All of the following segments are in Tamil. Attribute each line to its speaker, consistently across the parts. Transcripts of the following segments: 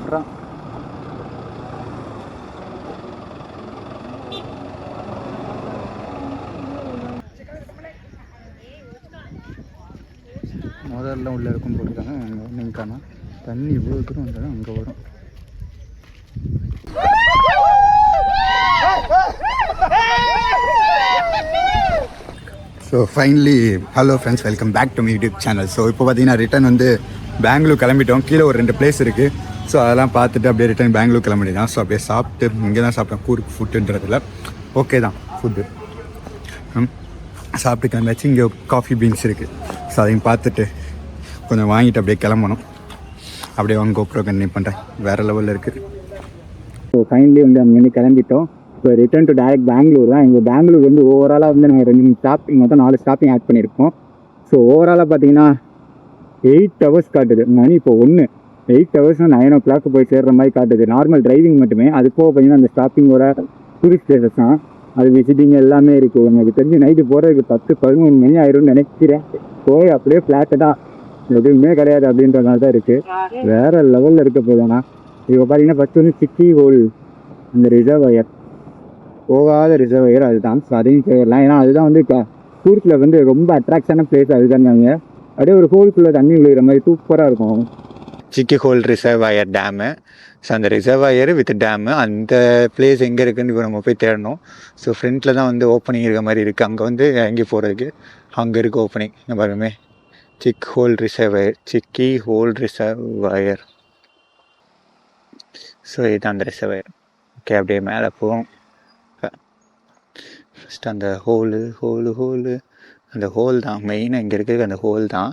Speaker 1: விட்றான். முதல்ல உள்ள இருக்கும் போட்டுருக்காங்க. அங்கே ஒன்றும் காணோம். தண்ணி இவ்வளோ தூரம் வந்தாலும் அங்கே வரும். So finally hello friends, welcome back to my YouTube channel. So இப்போ பார்த்தீங்கன்னா ரிட்டன் வந்து பெங்களூர் கிளம்பிட்டோம். கீழே ஒரு 2 பிளேஸ் இருக்குது. ஸோ அதெல்லாம் பார்த்துட்டு அப்படியே ரிட்டன் பெங்களூர் கிளம்பிட்டோம். ஸோ அப்படியே சாப்பிட்டு இங்கே தான் சாப்பிட்டோம். கூர்க் ஃபுட்டுன்றதில் ஓகே தான் ஃபுட்டு. சாப்பிட்டு கிளம்பியாச்சு. இங்கே காஃபி பீன்ஸ் இருக்குது. ஸோ அதையும் பார்த்துட்டு கொஞ்சம் வாங்கிட்டு அப்படியே கிளம்பணும். அப்படியே வாங்க கோப்ரோ கண்டினியூ பண்ணுறேன். வேறு லெவலில் இருக்குது. ஸோ ஃபைனலி வந்து அங்கேருந்து கிளம்பிட்டோம். இப்போ ரிட்டர்ன் டு டேரக்ட் பெங்களூர் தான். எங்கள் பெங்களூர் வந்து ஓவராலாக வந்து நாங்கள் 2 ஸ்டாப்பிங் மொத்தம் 4 ஸ்டாப்பிங் ஆட் பண்ணியிருக்கோம். ஸோ ஓவராலாக பார்த்தீங்கன்னா 8 ஹவர்ஸ் காட்டுது. மணி இப்போ 8 ஹவர்ஸ்னால் 9 o'clock போய் சேர்கிற மாதிரி காட்டுது. நார்மல் டிரைவிங் மட்டுமே. அது போக பார்த்தீங்கன்னா அந்த ஸ்டாப்பிங்கோட டூரிஸ்ட் பிளேசஸ் தான். அது விசிட்டிங் எல்லாமே இருக்குது. எனக்கு தெரிஞ்சு நைட்டு போகிறதுக்கு 10-11 மணி ஆயிரும்னு நினைக்கிறேன். போய் அப்படியே ஃப்ளாட்டு தான், எதுவுமே கிடையாது அப்படின்ற மாதிரி தான் இருக்குது. வேறு லெவலில் இருக்க போதுண்ணா. இப்போ பார்த்தீங்கன்னா ஃபஸ்ட்டு வந்து சிக்கி ஹோல் அந்த ரிசர்வயர், போகாத ரிசர்வயர் அதுதான். ஸோ அதையும் செய்யலாம். ஏன்னா அதுதான் வந்து கூர்க்கில் வந்து ரொம்ப அட்ராக்ஷனான பிளேஸ் அதுதாங்க. அப்படியே ஒரு ஹோல்குள்ளே தண்ணி விழுகிற மாதிரி சூப்பராக இருக்கும். சிக்கி ஹோல் ரிசர்வாயர் டேமு. ஸோ அந்த ரிசர்வாயர் வித் டேமு, அந்த பிளேஸ் எங்கே இருக்குதுன்னு இப்போ நம்ம போய் தேடணும். ஸோ ஃப்ரண்ட்டில் தான் வந்து ஓப்பனிங் இருக்க மாதிரி இருக்குது. அங்கே வந்து இறங்கி போகிறதுக்கு அங்கே இருக்குது ஓப்பனிங். பாருமே, சிக்கி ஹோல் ரிசர்வாயர். ஸோ இதுதான் அந்த ரிசர்வாயர். ஓகே, அப்படியே மேலே போவோம். ஃபஸ்ட்டு அந்த ஹோலு அந்த ஹோல் தான் மெயினாக. இங்கே இருக்கிறது அந்த ஹோல் தான்.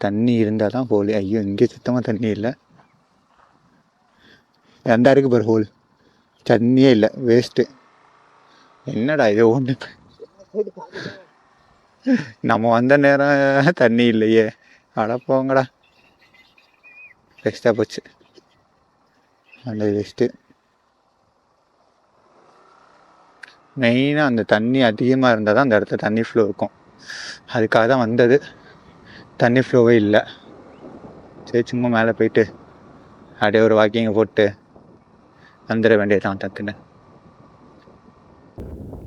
Speaker 1: தண்ணி இருந்தால் தான் ஹோலு. ஐயோ, இங்கே சுத்தமாக தண்ணி இல்லை. அந்த இருக்குது பாரு ஹோல், தண்ணியே இல்லை, வேஸ்ட்டு. என்னடா இது ஒன்று, நம்ம வந்த நேரம் தண்ணி இல்லையே. அட போங்கடா, வேஸ்ட்டாக போச்சு அந்த வேஸ்ட்டு. மெயினாக அந்த தண்ணி அதிகமாக இருந்தால் தான் அந்த இடத்துல தண்ணி ஃப்ளோ இருக்கும். அதுக்காக தான் வந்தது. தண்ணி ஃப்ளோவே இல்லை. சரி, சும்மா மேலே போயிட்டு அப்படியே ஒரு வாக்கிங்கை போட்டு வந்துட வேண்டியதான் டக்குன்னு.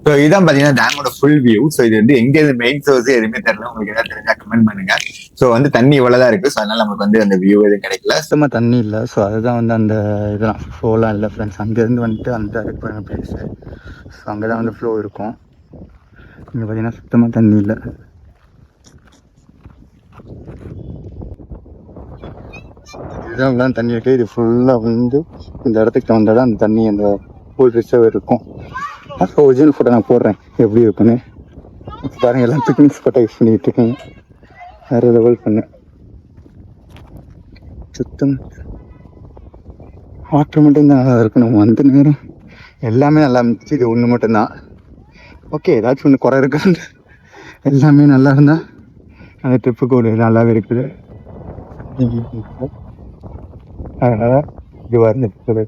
Speaker 1: ஸோ இதான் பார்த்தீங்கன்னா டேமோட ஃபுல் வியூ. ஸோ இது வந்து எங்கேயிருந்து மெயின் சோர்ஸ் எதுவுமே தெரியல. உங்களுக்கு ஏதாவது தெரிஞ்சா கமெண்ட் பண்ணுங்க. ஸோ வந்து தண்ணி இவ்வளோதான் இருக்குது. ஸோ அதனால நமக்கு வந்து அந்த வியூ எதுவும் கிடைக்கல. சுத்தமாக தண்ணி இல்லை. ஸோ அதுதான் வந்து அந்த இதெல்லாம் ஃப்ளோலாம் இல்லை ஃப்ரெண்ட்ஸ். அங்கேருந்து வந்துட்டு அந்த இருக்கிற பிளேஸு. ஸோ அங்கே தான் வந்து ஃப்ளோ இருக்கும். இங்கே பார்த்தீங்கன்னா சுத்தமாக தண்ணி இல்லை. இதுதான் தண்ணி இருக்குது. இது ஃபுல்லாக வந்து இந்த இடத்துக்கு வந்தால் தான் அந்த தண்ணி அந்த ஃபுல் ரிசர்வ் இருக்கும். அப்போ ஒரிஜினல் ஃபோட்டோ நான் போடுறேன் எப்படி இருக்குன்னு பாருங்கள். எல்லாம் பிக்னிக் ஸ்பாட்டாக யூஸ் பண்ணிக்கிட்டு இருக்கேன். வேறு லெவல் பண்ணேன். சுத்தம் வாட்டர் மட்டும் தான் நல்லா இருக்கும். நம்ம வந்த நேரம் எல்லாமே நல்லா இருந்துச்சு. இது ஒன்று மட்டும்தான் ஓகே. ஏதாச்சும் ஒன்று குறை இருக்குது. எல்லாமே நல்லா இருந்தால் அந்த ட்ரிப்புக்கு ஒரு நல்லாவே இருக்குது. அதனால் இதுவாக இருந்துச்சு.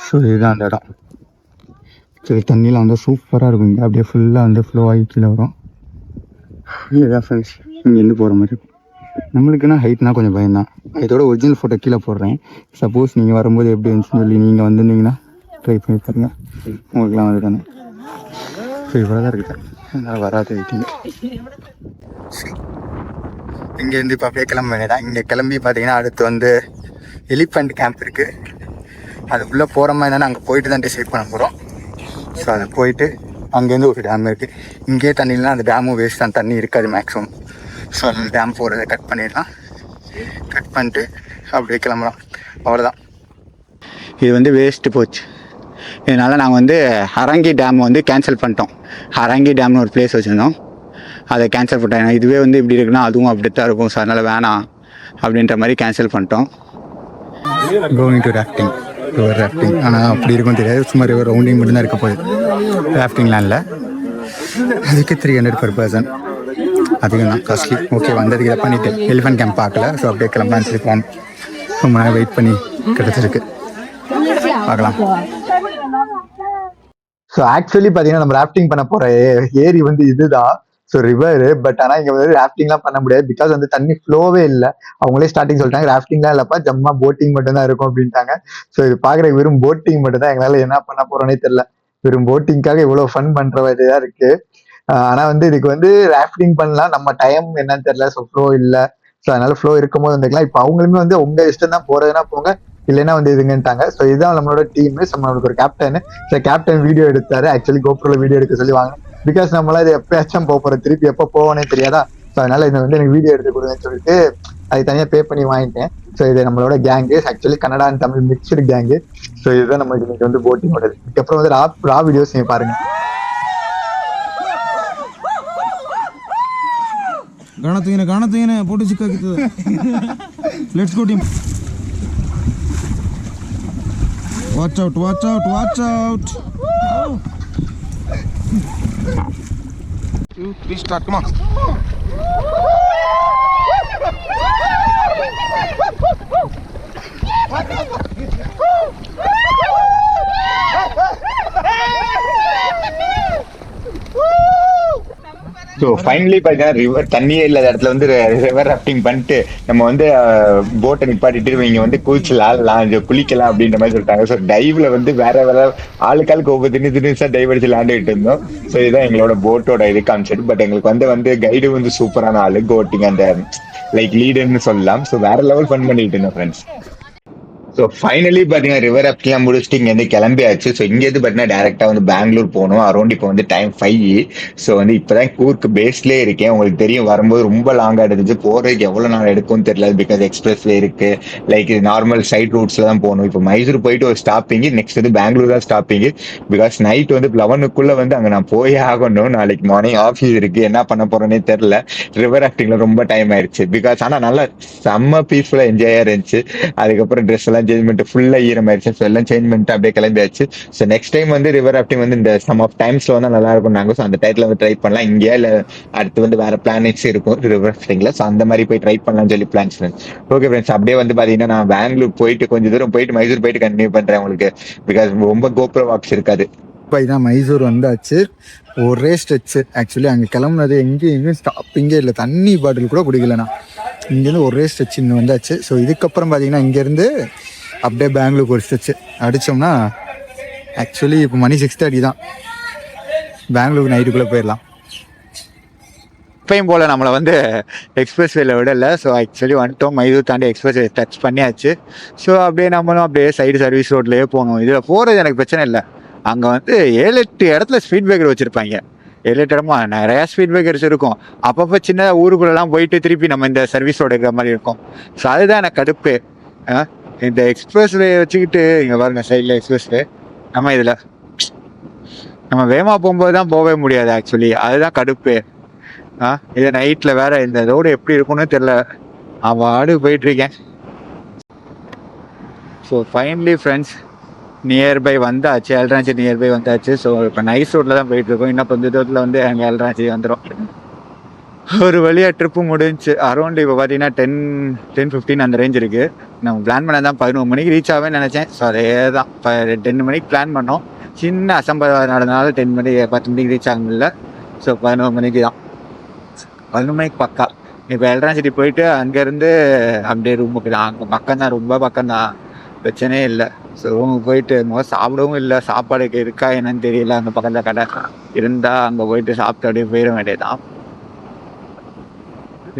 Speaker 1: ஸோ இதுதான் அந்த இடம். சரி, தண்ணியில் வந்து சூப்பராக இருக்கும். இங்கே அப்படியே ஃபுல்லாக வந்து ஃப்ளோ ஆகி கீழே வரும். இதுதான் ஃப்ரெண்ட்ஸ் இங்கேருந்து போகிற மாதிரி இருக்கும். நம்மளுக்குன்னா ஹைட்னா கொஞ்சம் பயம்தான். இதோட ஒரிஜினல் ஃபோட்டோ கீழே போடுறேன். சப்போஸ் நீங்கள் வரும்போது எப்படி இருந்துச்சுன்னு சொல்லி நீங்கள் வந்துருந்தீங்கன்னா ட்ரை பண்ணி பாருங்கள். உங்களுக்குலாம் வந்து தானே. ஸோ இவ்வளோ தான் இருக்குது. அதனால் வராது வெயிட்டிங்க. இங்கேருந்து இப்போ அப்படியே கிளம்ப வேண்டியதான். இங்கே கிளம்பி பார்த்தீங்கன்னா அடுத்து வந்து எலிஃபண்ட் கேம்ப் இருக்குது. அது உள்ளே போகிற மாதிரி தானே. அங்கே போயிட்டு தான் டிசைட் பண்ண போகிறோம். ஸோ அதை போயிட்டு அங்கேருந்து ஒரு டேம் இருக்குது. இங்கேயே தண்ணிலாம் அந்த டேமும் வேஸ்ட் தான், தண்ணி இருக்காது மேக்ஸிமம். ஸோ அந்த டேம் போகிறத கட் பண்ணிடலாம். கட் பண்ணிட்டு அப்படியே கிளம்பலாம். அவ்வளோதான். இது வந்து வேஸ்ட்டு போச்சு. இதனால் நாங்கள் வந்து ஹரங்கி டேம் வந்து கேன்சல் பண்ணிட்டோம். ஹரங்கி டேம்னு ஒரு பிளேஸ் வச்சுருந்தோம், அதை கேன்சல் பண்ணிட்டோம். இதுவே வந்து இப்படி இருக்குன்னா அதுவும் அப்படி தான் இருக்கும். ஸோ அதனால் வேணாம் அப்படின்ற மாதிரி கேன்சல் பண்ணிட்டோம். Going to rafting. ஆனால் அப்படி இருக்கும் தெரியாது. சும்மா ஒரு ரவுண்டிங் மட்டும்தான் இருக்க போகுது. ராஃப்டிங்லாம் இல்லை. அதுக்கு 300 per person. அதிகம் தான், காஸ்ட்லி. ஓகே, வந்ததுக்கு இதை பண்ணிவிட்டு எலிஃபண்ட் கேம்ப் பார்க்கல. ஸோ அப்படியே கிளம்பலான்னு சொல்லி போகணும். ரொம்ப நேரம் வெயிட் பண்ணி கிடச்சிருக்கு. பார்க்கலாம். ஸோ ஆக்சுவலி பார்த்தீங்கன்னா நம்ம ராஃப்டிங் பண்ண போகிற ஏரி வந்து இதுதான். So river. பட் ஆனால் இங்கே வந்து ராஃப்டிங்லாம் பண்ண முடியாது. பிகாஸ் வந்து தண்ணி ஃப்ளோவே இல்லை. அவங்களே ஸ்டார்டிங் சொல்லிட்டாங்க ராஃப்டிங்லாம் இல்லைப்பா, ஜம்மா போட்டிங் மட்டும் தான் இருக்கும் அப்படின்ட்டாங்க. ஸோ இது பார்க்குற வெறும் போட்டிங் மட்டும் தான். எங்களால் என்ன பண்ண போகிறோன்னே தெரியல. வெறும் போட்டிங்காக இவ்வளோ ஃபன் பண்ணுற வேண்டியதாக இருக்கு. ஆனால் வந்து இதுக்கு வந்து ராஃப்டிங் பண்ணலாம். நம்ம டைம் என்னன்னு தெரியல. ஸோ ஃப்ளோ இல்லை. ஸோ அதனால ஃப்ளோ இருக்கும்போது வந்துக்கலாம். இப்போ அவங்களுமே வந்து உங்க இஷ்டம் தான், போறதுன்னா போங்க, இல்லைன்னா வந்து இதுங்கன்ட்டாங்க. ஸோ இதுதான் நம்மளோட டீம். நம்மளுக்கு ஒரு கேப்டன். ஸோ கேப்டன் வீடியோ எடுத்தாரு. ஆக்சுவலி கோப்ரோல வீடியோ எடுக்க சொல்லி வாங்க. பிகாஸ் நம்மளால இது எப்பயாச்சும் போறோம், திருப்பி எப்போ போவோனே தெரியாதா. ஸோ அதனால இதை வந்து எனக்கு வீடியோ எடுத்து கொடுங்கன்னு சொல்லிட்டு அது தனியாக பே பண்ணி வாங்கிட்டேன். ஸோ இது நம்மளோட gang. Actually Kannada and Tamil mixed gang. So இதுதான் நம்மளுக்கு இன்னைக்கு வந்து போட்டிங் ஓடுது. இதுக்கப்புறம் வந்து ரா வீடியோஸ் நீங்க பாருங்க.
Speaker 2: ಕಾಣುತ್ತೇನೆ ಫೋಟೋ ಸಿಕ್ಕಾಗಿರ್ತದೆ. Let's go team. Watch out watch out watch out. 2 3 start. Come on.
Speaker 1: So finally பார்த்தீங்கன்னா ரிவர் தண்ணியே இல்லாத இடத்துல வந்து ரிவர் ராஃப்டிங் பண்ணிட்டு நம்ம வந்து போட்டை நிப்பாட்டிட்டு இவங்க வந்து குளிச்சலாம், குளிக்கலாம் அப்படின்ற மாதிரி சொல்லிட்டாங்க. ஸோ டைவ்ல வந்து வேற ஆளுக்காளுக்கு ஒவ்வொரு திடீர்னு டைவ் அடிச்சு விளாண்டுட்டு இருந்தோம். ஸோ இதுதான் எங்களோட போட்டோட இது கான்செப்ட். பட் எங்களுக்கு வந்து கைடு வந்து சூப்பரான ஆளு, கோட்டிங் அந்த லைக் லீடர்னு சொல்லலாம். ஸோ வேற லெவல் ஃபன் பண்ணிட்டு இருந்தோம் ஃப்ரெண்ட்ஸ். ஸோ ஃபைனலி பார்த்தீங்கன்னா ரிவர் ராஃப்டிங்லாம் முடிச்சுட்டு இங்கேருந்து கிளம்பியாச்சு. ஸோ இங்கேருந்து பார்த்தீங்கன்னா டேரெக்டாக வந்து பெங்களூர் போகணும். அரௌண்ட் இப்போ வந்து டைம் 5. ஸோ வந்து இப்போதான் கூர்க்கு பேஸ்லேயே இருக்கேன். உங்களுக்கு தெரியும் வரும்போது ரொம்ப லாங்காக எடுத்துச்சு, போகிறதுக்கு எவ்வளோ நாள் எடுக்கும்னு தெரியல. பிகாஸ் எக்ஸ்பிரஸ்வே இருக்கு, லைக் இது நார்மல் சைட் ரூட்ஸில் தான் போகணும். இப்போ மைசூர் போயிட்டு ஒரு ஸ்டாப்பிங்கு, நெக்ஸ்ட் வந்து பெங்களூர் தான் ஸ்டாப்பிங்கு. பிகாஸ் நைட் வந்து 11க்குள்ளே வந்து அங்கே நான் போயே ஆகணும். நாளைக்கு மார்னிங் ஆஃபீஸ் இருக்கு, என்ன பண்ண போறேன்னே தெரியல. ரிவர் ராஃப்டிங்ல ரொம்ப டைம் ஆயிடுச்சு. பிகாஸ் ஆனால் நல்லா செம்ம பீஸ்ஃபுல்லாக என்ஜாயாக இருந்துச்சு. அதுக்கப்புறம் ட்ரெஸ் எல்லாம் சேஞ்ச் பண்ணிட்டு ஃபுல்லா ஈரமாயிருச்சு. ஸோ எல்லாம் சேஞ்ச் பண்ணிட்டு அப்படியே கிளம்பியாச்சு. ஸோ நெக்ஸ்ட் டைம் வந்து ரிவர் ராஃப்டிங் வந்து இந்த சம் ஆஃப் டைம்ஸ்ல வந்து நல்லா இருக்கும் நாங்க. ஸோ அந்த டைத்துல வந்து ட்ரை பண்ணலாம். இங்கே இல்லை அடுத்து வந்து வேற பிளானட்ஸ் இருக்கும் ரிவர் ராஃப்டிங்ல. ஸோ அந்த மாதிரி போய் ட்ரை பண்ணலாம்னு சொல்லி பிளான்ஸ் ஃப்ரெண்ட்ஸ். ஓகே ஃப்ரெண்ட்ஸ், அப்படியே வந்து பாத்தீங்கன்னா நான் பெங்களூர் போயிட்டு கொஞ்சம் தூரம் போயிட்டு மைசூர் போயிட்டு கண்டினியூ பண்றேன் உங்களுக்கு. பிகாஸ் ரொம்ப கோப்ரோ வாக்ஸ் இருக்காது.
Speaker 3: இப்போ இதான் மைசூர் வந்தாச்சு. ஒரே ஸ்ட்ரெச்சு. ஆக்சுவலி அங்கே கிளம்புனது எங்கேயும் ஸ்டாப்பிங்கே இல்லை, தண்ணி பாட்டில் கூட குடிக்கலண்ணா. இங்கேருந்து ஒரே ஸ்ட்ரெச் இன்னும் வந்தாச்சு. ஸோ இதுக்கப்புறம் பார்த்தீங்கன்னா இங்கேருந்து அப்படியே பெங்களூருக்கு ஒரு ஸ்ட்ரெச்சு அடித்தோம்னா ஆக்சுவலி இப்போ மணி 6:30 தான். பெங்களூருக்கு நைட்டுக்குள்ளே போயிடலாம்.
Speaker 1: இப்பயும் போல் நம்மளை வந்து எக்ஸ்பிரஸ் வேல விடலை. ஸோ ஆக்சுவலி வந்துட்டோம், மைசூர் தாண்டி எக்ஸ்பிரஸ் வே டச் பண்ணியாச்சு. ஸோ அப்படியே நம்மளும் அப்படியே சைடு சர்வீஸ் ரோட்லேயே போகணும். இதில் போகிறது எனக்கு பிரச்சனை இல்லை. அங்கே வந்து 7-8 இடத்துல ஸ்பீட் பிரேக்கர் வச்சுருப்பாங்க. 7-8 இடமா நிறையா ஸ்பீட் பிரேக்கர்ஸ் இருக்கும். அப்பப்போ சின்ன ஊருக்குள்ளெல்லாம் போயிட்டு திருப்பி நம்ம இந்த சர்வீஸ் ரோடு இருக்கிற மாதிரி இருக்கும். ஸோ அதுதான் எனக்கு கடுப்பு. இந்த எக்ஸ்பிரஸ் வே வச்சுக்கிட்டு இங்கே பாருங்க சைடில் எக்ஸ்பிரஸ் வே, நம்ம வேகமாக போகும்போது தான் போகவே முடியாது ஆக்சுவலி. அதுதான் கடுப்பு. இது நைட்டில் வேற இந்த ரோடு எப்படி இருக்கும்னு தெரில. அவாடு போயிட்டுருக்கேன். ஸோ ஃபைனலி ஃப்ரெண்ட்ஸ் நியர்பை வந்தாச்சு, எல்ராஞ்சி நியர்பை வந்தாச்சு. ஸோ இப்போ நைஸ் ரோட்டில் தான் போயிட்டுருக்கோம். இன்னும் கொஞ்சம் தூரத்தில் வந்து அங்கே எல்ராஞ்சி வந்துடும். ஒரு வழியாக ட்ரிப்பு முடிஞ்சு அரௌண்ட் இப்போ பார்த்தீங்கன்னா 10-15 அந்த ரேஞ்ச் இருக்குது. நம்ம பிளான் பண்ண தான் 11 மணிக்கு ரீச் ஆவேன்னு நினச்சேன். ஸோ அதே தான் 10 மணிக்கு பிளான் பண்ணோம். சின்ன அசம்பவம் நடந்தனால 10 மணிக்கு ரீச் ஆக முடியல. ஸோ 11 மணிக்கு தான், 11 மணிக்கு பக்கா. இப்போ எல்ராஞ்சிட்டி போயிட்டு அங்கேருந்து அப்படியே ரூமுக்கு தான். அங்கே பக்கம்தான், ரொம்ப பக்கம்தான், பிரச்சனையே இல்லை. ஸோ ரூமுக்கு போயிட்டு முதல் சாப்பிடவும் இல்லை, சாப்பாடுக்கு இருக்கா என்னன்னு தெரியல. அந்த பக்கத்தில் கடை இருந்தால் அங்கே போயிட்டு சாப்பிட்டு அப்படியே போயிட வேண்டியதான்.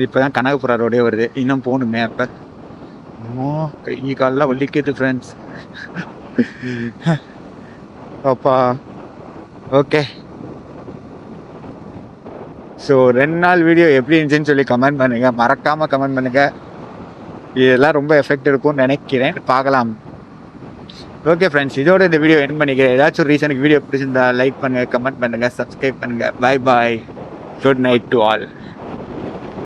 Speaker 1: இப்போ தான் கனகபுரா ரோடே வருது, இன்னும் போகணுமே. அப்போ கை காலெலாம் வலிக்குது ஃப்ரெண்ட்ஸ். அப்பா ஓகே. ஸோ 2 நாள் வீடியோ எப்படி இருந்துச்சுன்னு சொல்லி கமெண்ட் பண்ணுங்கள், மறக்காமல் கமெண்ட் பண்ணுங்கள். இதெல்லாம் ரொம்ப எஃபெக்ட் இருக்கும்னு நினைக்கிறேன், பார்க்கலாம். ஓகே ஃப்ரெண்ட்ஸ், இதோட இந்த வீடியோ எண்ட் பண்ணிக்கிறேன். ஏதாச்சும் ஒரு ரீசனுக்கு வீடியோ பிடிச்சிருந்தா லைக் பண்ணுங்கள், கமெண்ட் பண்ணுங்கள், சப்ஸ்கிரைப் பண்ணுங்கள். Bye bye, good night to all.